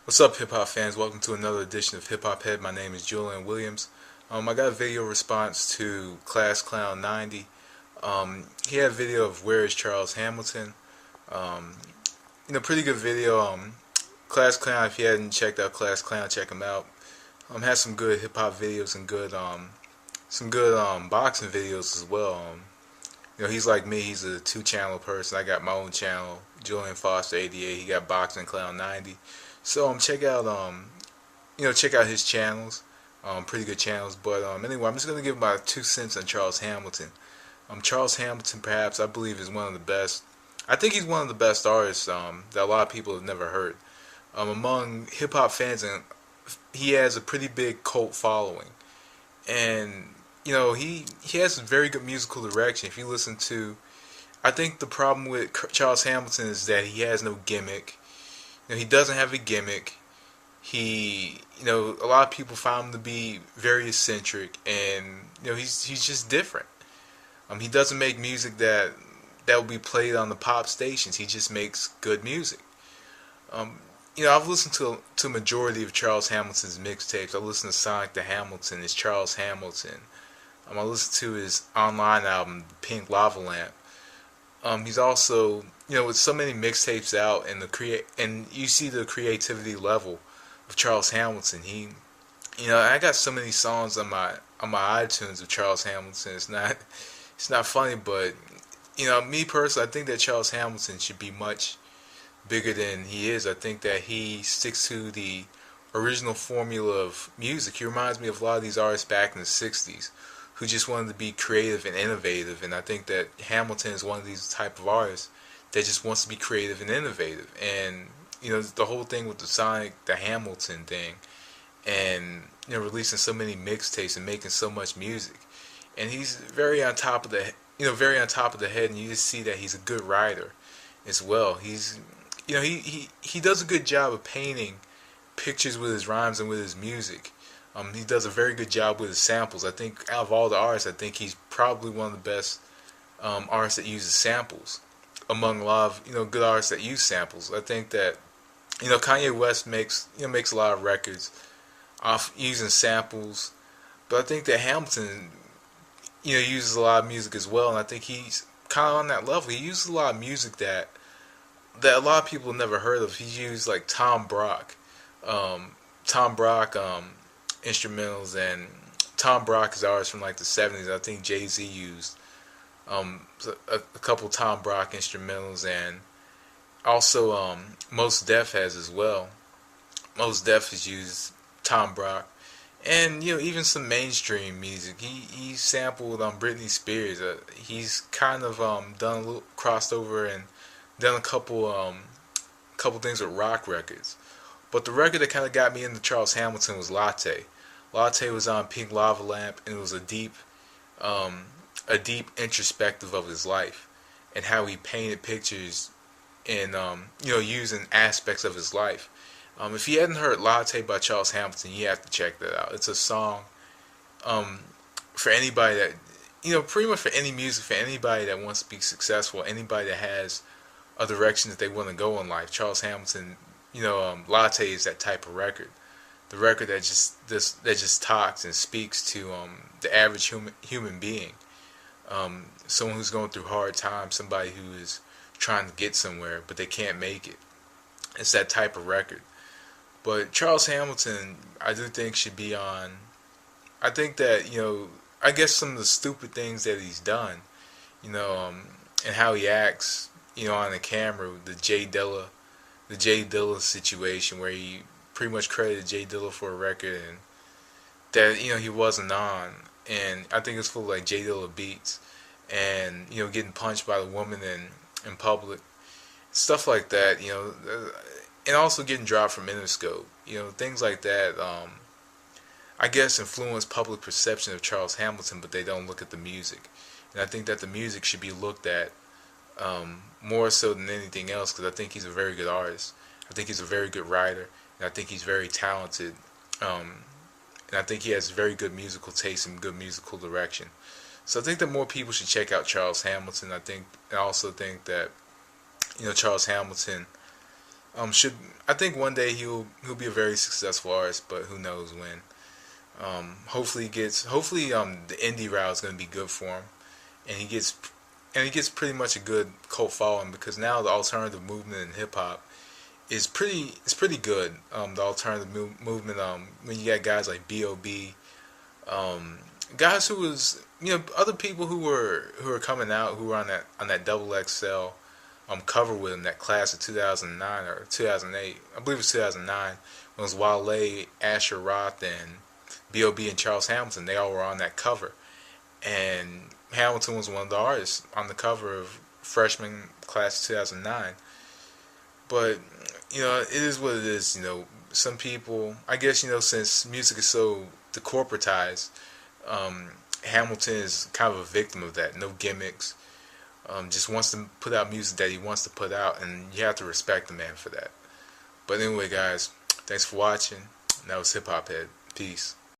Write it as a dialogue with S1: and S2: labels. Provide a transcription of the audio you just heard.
S1: What's up, hip hop fans? Welcome to another edition of Hip Hop Head. My name is Julian Williams. I got a video response to classclown 90. He had a video of Where is Charles Hamilton. Um, Pretty good video. classclown, if you hadn't checked out classclown, check him out. Has some good hip hop videos and some good boxing videos as well. He's like me. He's a two-channel person. I got my own channel, Julian Foster 88. He got Boxing Clown 90. So check out his channels. Pretty good channels. But anyway, I'm just gonna give my 2 cents on Charles Hamilton. Charles Hamilton, perhaps I believe, is one of the best. I think he's one of the best artists that a lot of people have never heard. Among hip hop fans, and he has a pretty big cult following. And he has a very good musical direction. If you listen to, I think the problem with Charles Hamilton is that he has no gimmick. He doesn't have a gimmick. A lot of people found him to be very eccentric, and he's just different. He doesn't make music that will be played on the pop stations. He just makes good music. Um, I've listened to a majority of Charles Hamilton's mixtapes. I listened to Sonic the Hamilton, his Charles Hamilton. I listened to his online album, Pink Lava Lamp. He's also, with so many mixtapes out, and and you see the creativity level of Charles Hamilton. I got so many songs on my iTunes of Charles Hamilton. It's not funny, but me personally, I think that Charles Hamilton should be much bigger than he is. I think that he sticks to the original formula of music. He reminds me of a lot of these artists back in the '60s who just wanted to be creative and innovative, and I think that Hamilton is one of these type of artists that just wants to be creative and innovative. And the whole thing with the Sonic the Hamilton thing, and releasing so many mixtapes and making so much music, and he's very on top of the head, and you just see that he's a good writer as well. He does a good job of painting pictures with his rhymes and with his music. He does a very good job with his samples. I think out of all the artists, I think he's probably one of the best artists that uses samples among a lot of good artists that use samples. I think that Kanye West makes a lot of records off using samples, but I think that Hamilton uses a lot of music as well, and I think he's kind of on that level. He uses a lot of music that a lot of people never heard of. He used like Tom Brock instrumentals, and Tom Brock is artist from like the '70s. I think Jay-Z used a couple Tom Brock instrumentals, and also Mos Def has as well. Mos Def has used Tom Brock, and even some mainstream music. He sampled Britney Spears. He's kind of done a little crossed over and done a couple things with rock records. But the record that kind of got me into Charles Hamilton was Latte. Latte was on Pink Lava Lamp, and it was a deep introspective of his life and how he painted pictures and using aspects of his life. If you hadn't heard Latte by Charles Hamilton, you have to check that out. It's a song for anybody that pretty much for any music, for anybody that wants to be successful, anybody that has a direction that they want to go in life. Charles Hamilton, Latte is that type of record. The record that just talks and speaks to the average human being, someone who's going through hard times, somebody who is trying to get somewhere but they can't make it. It's that type of record. But Charles Hamilton, I do think should be on. I think that I guess some of the stupid things that he's done, and how he acts, on the camera, the Jay Dilla situation where he pretty much credited Jay Dilla for a record and that he wasn't on, and I think it's full of like Jay Dilla beats, and getting punched by the woman in public, stuff like that, and also getting dropped from Interscope, things like that. I guess influence public perception of Charles Hamilton, but they don't look at the music, and I think that the music should be looked at more so than anything else, because I think he's a very good artist. I think he's a very good writer, and I think he's very talented. And I think he has very good musical taste and good musical direction. So I think that more people should check out Charles Hamilton. I also think that Charles Hamilton Should I think one day he'll be a very successful artist, but who knows when. Hopefully the indie route is going to be good for him, and he gets pretty much a good cult following, because now the alternative movement in hip hop is pretty good. The alternative movement, when you got guys like B.o.b, guys who was, other people who were coming out, who were on that double XL cover with him, that class of 2009 or 2008, I believe it was 2009, when it was Wale, Asher Roth, and B.o.b and Charles Hamilton. They all were on that cover, and Hamilton was one of the artists on the cover of freshman class of 2009. But it is what it is. Some people, I guess, since music is so decorporatized, Hamilton is kind of a victim of that. No gimmicks. Just wants to put out music that he wants to put out, and you have to respect the man for that. But anyway, guys, thanks for watching. That was Hip Hop Head. Peace.